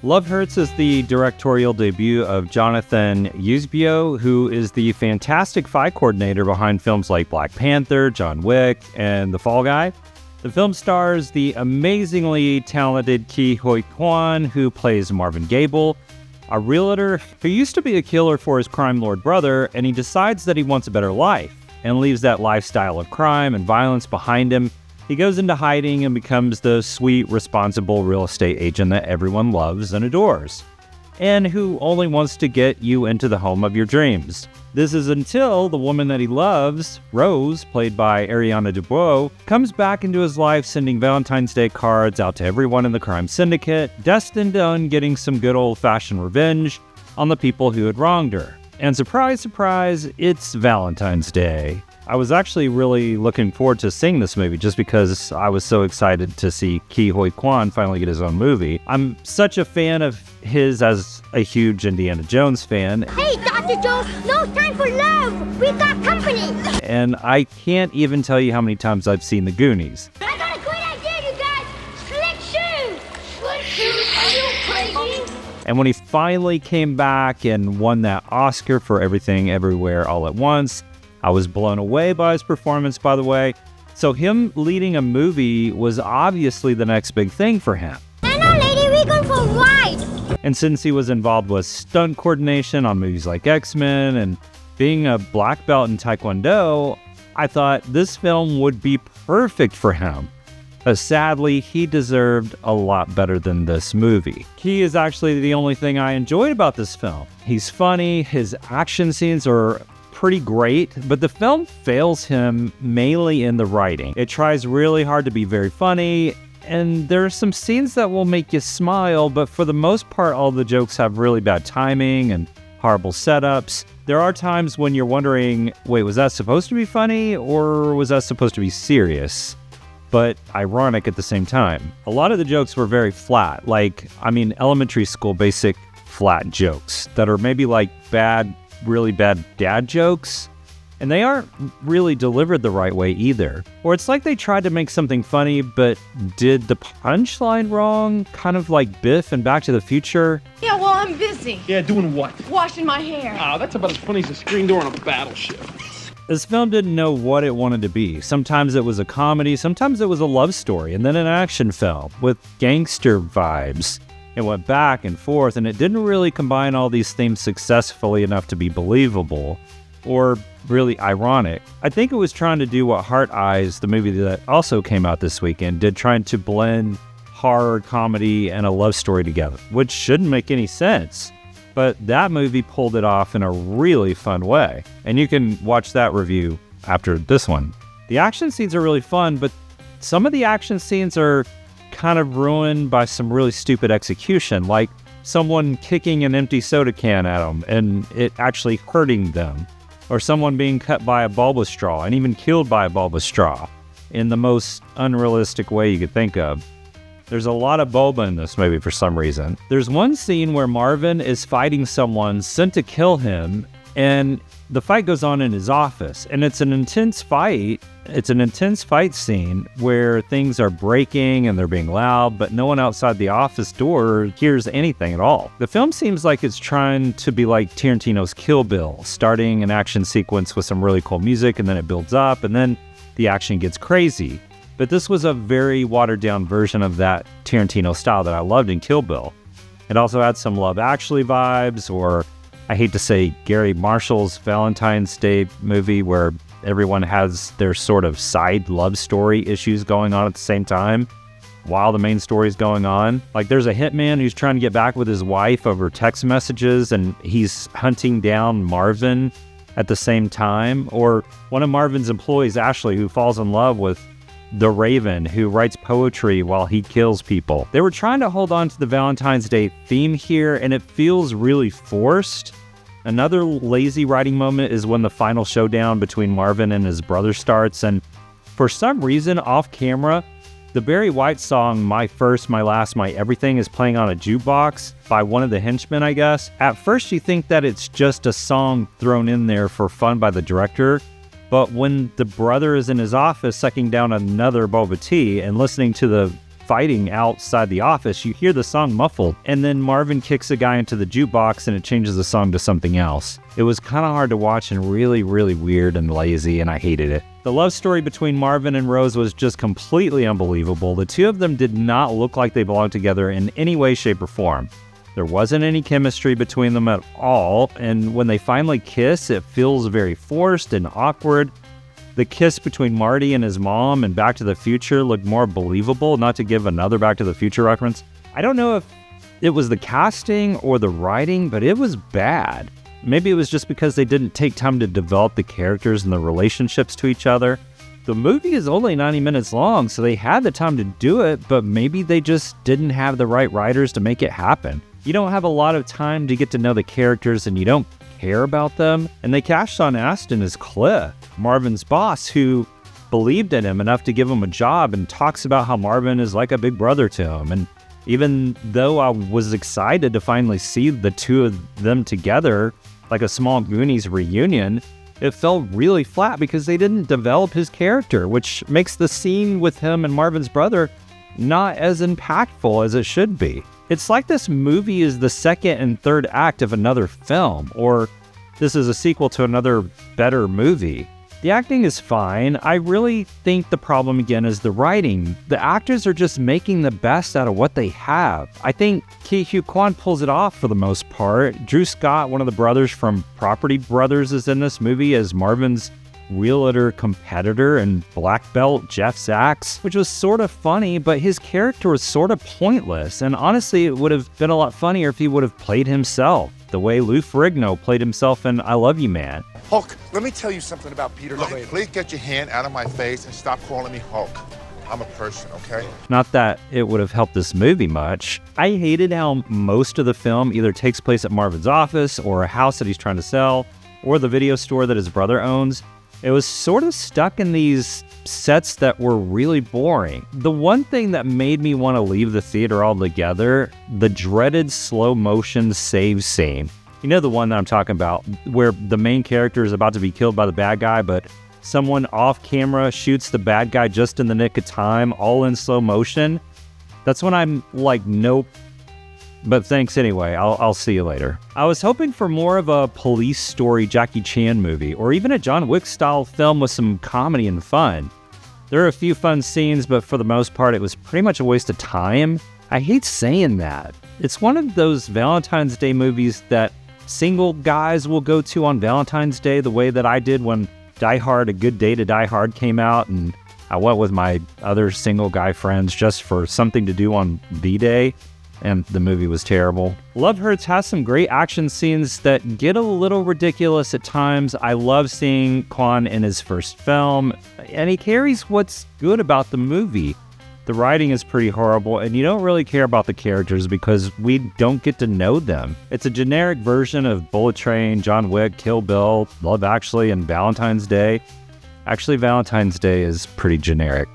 Love Hurts is the directorial debut of Jonathan Eusebio, who is the fantastic fight coordinator behind films like Black Panther, John Wick, and The Fall Guy. The film stars the amazingly talented Ke Huy Quan, who plays Marvin Gable, a realtor who used to be a killer for his crime lord brother, and he decides that he wants a better life and leaves that lifestyle of crime and violence behind him. He goes into hiding and becomes the sweet, responsible real estate agent that everyone loves and adores, and who only wants to get you into the home of your dreams. This is until the woman that he loves, Rose, played by Ariana DeBose, comes back into his life, sending Valentine's Day cards out to everyone in the crime syndicate, destined on getting some good old-fashioned revenge on the people who had wronged her. And surprise, surprise, it's Valentine's Day. I was actually really looking forward to seeing this movie just because I was so excited to see Ke Huy Quan finally get his own movie. I'm such a fan of his as a huge Indiana Jones fan. Hey, Dr. Jones, no time for love. We got company. And I can't even tell you how many times I've seen The Goonies. I got a great idea, you guys. Slick shoes. Slick shoes? Are you crazy? And when he finally came back and won that Oscar for Everything Everywhere All at Once, I was blown away by his performance, by the way. So him leading a movie was obviously the next big thing for him. Anna, lady, we going for a ride. And since he was involved with stunt coordination on movies like X-Men and being a black belt in Taekwondo, I thought this film would be perfect for him. But sadly, he deserved a lot better than this movie. He is actually the only thing I enjoyed about this film. He's funny, his action scenes are pretty great, but the film fails him mainly in the writing. It tries really hard to be very funny, and there are some scenes that will make you smile, but for the most part, all the jokes have really bad timing and horrible setups. There are times when you're wondering, wait, was that supposed to be funny, or was that supposed to be serious? But ironic at the same time. A lot of the jokes were very flat, elementary school basic flat jokes that are maybe like really bad dad jokes, and they aren't really delivered the right way either. Or it's like they tried to make something funny but did the punchline wrong, kind of like Biff and Back to the Future. Yeah, well, I'm busy. Yeah, doing what? Washing my hair. That's about as funny as a screen door on a battleship. This film didn't know what it wanted to be. Sometimes it was a comedy, sometimes it was a love story, and then an action film with gangster vibes. It went back and forth, and it didn't really combine all these themes successfully enough to be believable or really ironic. I think it was trying to do what Heart Eyes, the movie that also came out this weekend, did, trying to blend horror, comedy, and a love story together, which shouldn't make any sense. But that movie pulled it off in a really fun way, and you can watch that review after this one. The action scenes are really fun, but some of the action scenes are kind of ruined by some really stupid execution, like someone kicking an empty soda can at them and it actually hurting them, or someone being cut by a bulbous straw and even killed by a bulbous straw in the most unrealistic way you could think of. There's a lot of boba in this movie for some reason. There's one scene where Marvin is fighting someone sent to kill him, and the fight goes on in his office, and it's an intense fight. It's an intense fight scene where things are breaking and they're being loud, but no one outside the office door hears anything at all. The film seems like it's trying to be like Tarantino's Kill Bill, starting an action sequence with some really cool music, and then it builds up, and then the action gets crazy. But this was a very watered-down version of that Tarantino style that I loved in Kill Bill. It also had some Love Actually vibes, or I hate to say Gary Marshall's Valentine's Day movie, where everyone has their sort of side love story issues going on at the same time while the main story is going on. Like, there's a hitman who's trying to get back with his wife over text messages, and he's hunting down Marvin at the same time. Or one of Marvin's employees, Ashley, who falls in love with the Raven, who writes poetry while he kills people. They were trying to hold on to the Valentine's Day theme here, and it feels really forced. Another lazy writing moment is when the final showdown between Marvin and his brother starts, and for some reason, off camera, the Barry White song, My First, My Last, My Everything, is playing on a jukebox by one of the henchmen, I guess. At first, you think that it's just a song thrown in there for fun by the director, but when the brother is in his office sucking down another boba tea and listening to the fighting outside the office, you hear the song muffled, and then Marvin kicks a guy into the jukebox and it changes the song to something else. It was kind of hard to watch and really, really weird and lazy, and I hated it. The love story between Marvin and Rose was just completely unbelievable. The two of them did not look like they belonged together in any way, shape, or form. There wasn't any chemistry between them at all, and when they finally kiss, it feels very forced and awkward. The kiss between Marty and his mom and Back to the Future looked more believable, not to give another Back to the Future reference. I don't know if it was the casting or the writing, but it was bad. Maybe it was just because they didn't take time to develop the characters and the relationships to each other. The movie is only 90 minutes long, so they had the time to do it, but maybe they just didn't have the right writers to make it happen. You don't have a lot of time to get to know the characters and you don't care about them, and they cast Sean Astin as Cliff, Marvin's boss, who believed in him enough to give him a job and talks about how Marvin is like a big brother to him. And even though I was excited to finally see the two of them together, like a small Goonies reunion, it felt really flat because they didn't develop his character, which makes the scene with him and Marvin's brother not as impactful as it should be. It's like this movie is the second and third act of another film, or this is a sequel to another better movie. The acting is fine. I really think the problem again is the writing. The actors are just making the best out of what they have. I think Ke Huy Quan pulls it off for the most part. Drew Scott, one of the brothers from Property Brothers, is in this movie as Marvin's realtor competitor and black belt Jeff Sachs, which was sort of funny, but his character was sort of pointless. And honestly, it would have been a lot funnier if he would have played himself, the way Lou Ferrigno played himself in I Love You, Man. Hulk, let me tell you something about Peter. Look, please get your hand out of my face and stop calling me Hulk. I'm a person, okay? Not that it would have helped this movie much. I hated how most of the film either takes place at Marvin's office or a house that he's trying to sell or the video store that his brother owns. It was sort of stuck in these sets that were really boring. The one thing that made me want to leave the theater altogether, the dreaded slow motion save scene. You know the one that I'm talking about, where the main character is about to be killed by the bad guy, but someone off camera shoots the bad guy just in the nick of time, all in slow motion. That's when I'm like, nope. But thanks anyway, I'll see you later. I was hoping for more of a police story Jackie Chan movie, or even a John Wick style film with some comedy and fun. There are a few fun scenes, but for the most part it was pretty much a waste of time. I hate saying that. It's one of those Valentine's Day movies that single guys will go to on Valentine's Day, the way that I did when Die Hard, A Good Day to Die Hard came out, and I went with my other single guy friends just for something to do on V-Day. And the movie was terrible. Love Hurts has some great action scenes that get a little ridiculous at times. I love seeing Quan in his first film, and he carries what's good about the movie. The writing is pretty horrible, and you don't really care about the characters because we don't get to know them. It's a generic version of Bullet Train, John Wick, Kill Bill, Love Actually, and Valentine's Day. Actually, Valentine's Day is pretty generic.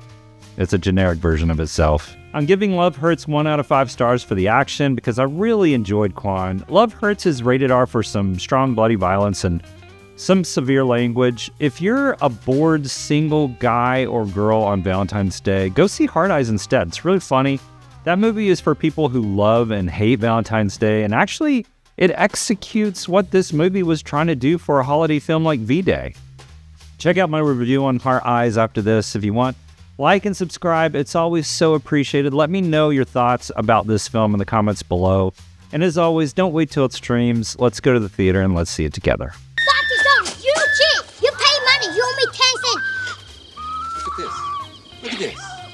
It's a generic version of itself. I'm giving Love Hurts 1 out of 5 stars for the action because I really enjoyed Quan. Love Hurts is rated R for some strong bloody violence and some severe language. If you're a bored single guy or girl on Valentine's Day, go see Hard Eyes instead. It's really funny. That movie is for people who love and hate Valentine's Day, and actually it executes what this movie was trying to do for a holiday film like V-Day. Check out my review on Hard Eyes after this if you want. Like and subscribe. It's always so appreciated. Let me know your thoughts about this film in the comments below. And as always, don't wait till it streams. Let's go to the theater and let's see it together. Dr. Jones, you cheat! You pay money, you owe me 10 cents! Look at this. Look at this.